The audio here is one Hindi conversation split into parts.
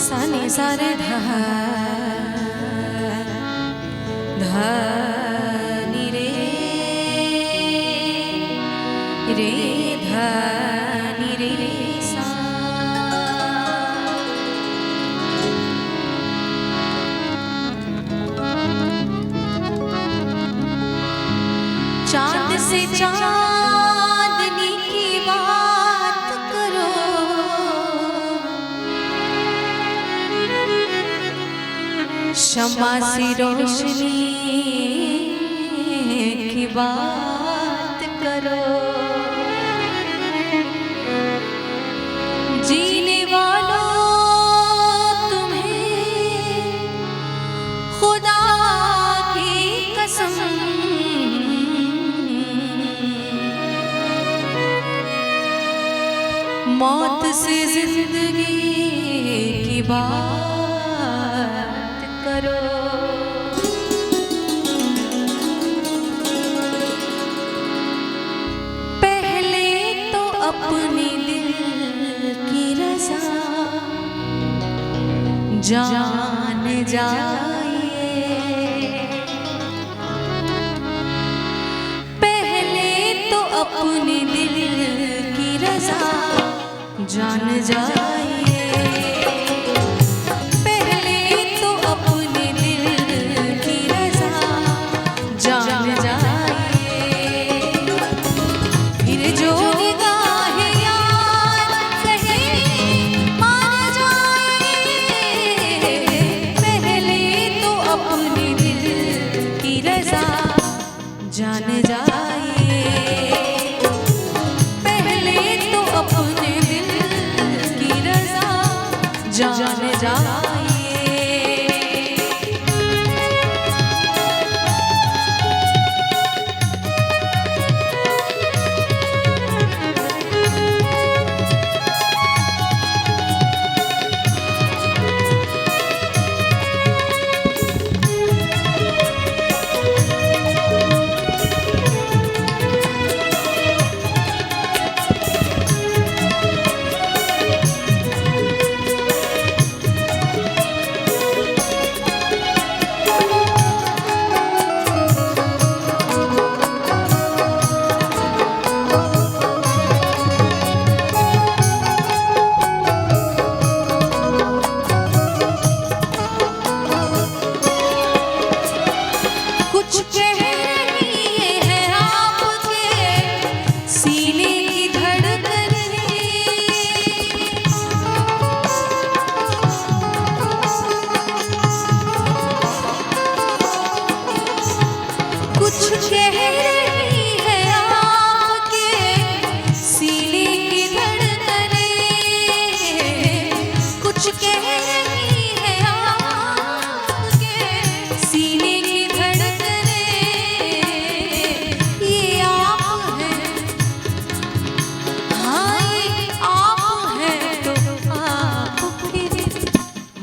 सनि सारे ध नि रे रे ध नि रे सा। चांद से चांदनी की बात करो, शम्मा सी रोशनी की बात करो। जीने वालों तुम्हें खुदा की कसम मौत से जिंदगी की बात करो। पहले तो अपने दिल की रज़ा जान जाइए, पहले तो अपने दिल की रज़ा जान जाइए, पहले तो अपने दिल की रज़ा जान जाइए। फिर जो निगाहें यार कहीं मान जाए, पहले तो अपने दिल की रज़ा जान जाइए, पहले तो अपने जान जाइए।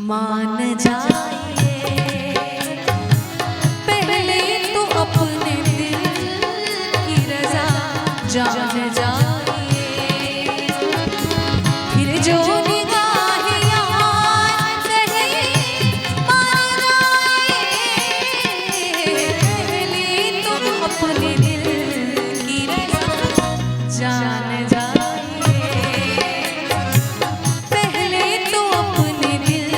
मान जाइए, पहले तो अपने दिल की रज़ा जान जाइए। फिर जो निगाहें यार कहीं मान जाइए, पहले तो अपने दिल की रज़ा जान जाइए, पहले तो अपने दिल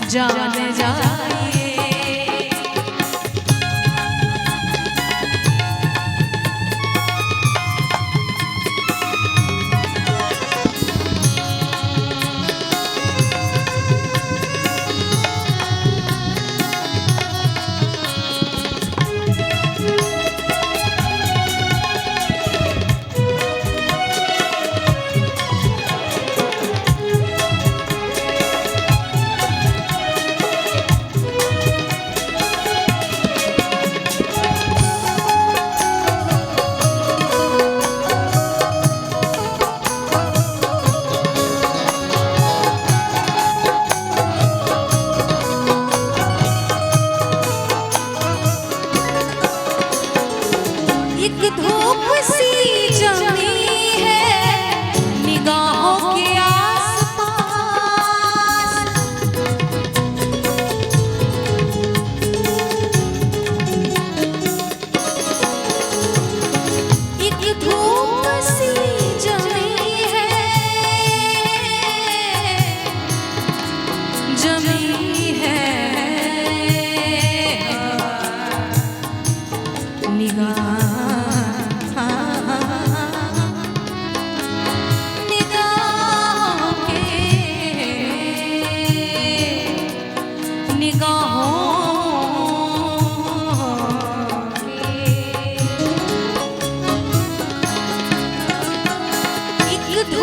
जान जाइए।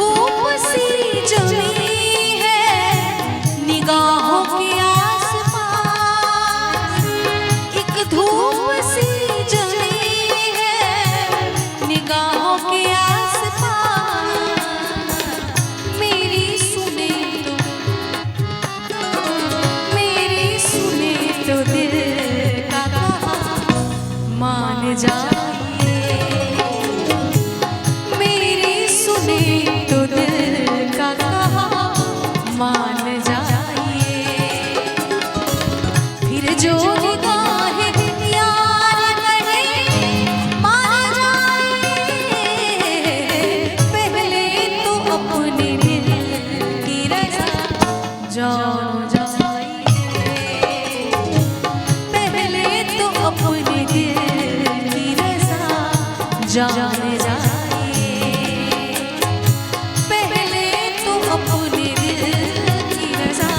धूप सी जमी है निगाहों के आसपास, एक धूप सी जमी है निगाहों के आसपास। मेरी सुने तो दिल का कहा मान जाइए, मेरी सुने तो दिल का कहा मान जाइए। फिर जो निगाहें यार कहे मान जाइए, पहले तो अपने दिल की रज़ा जान जाइए, पहले तो अपने दिल की रज़ा जान जाइए, पहले तो अपने दिल की रज़ा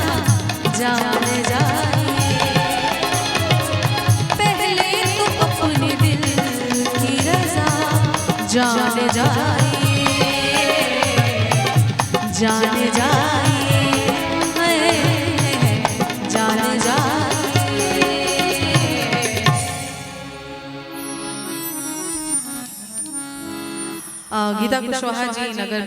जान जाइए, पहले तो अपने दिल की रज़ा जान जाइए, जान जाइए, जान जाइए। गीता कुशवाहा जी नगर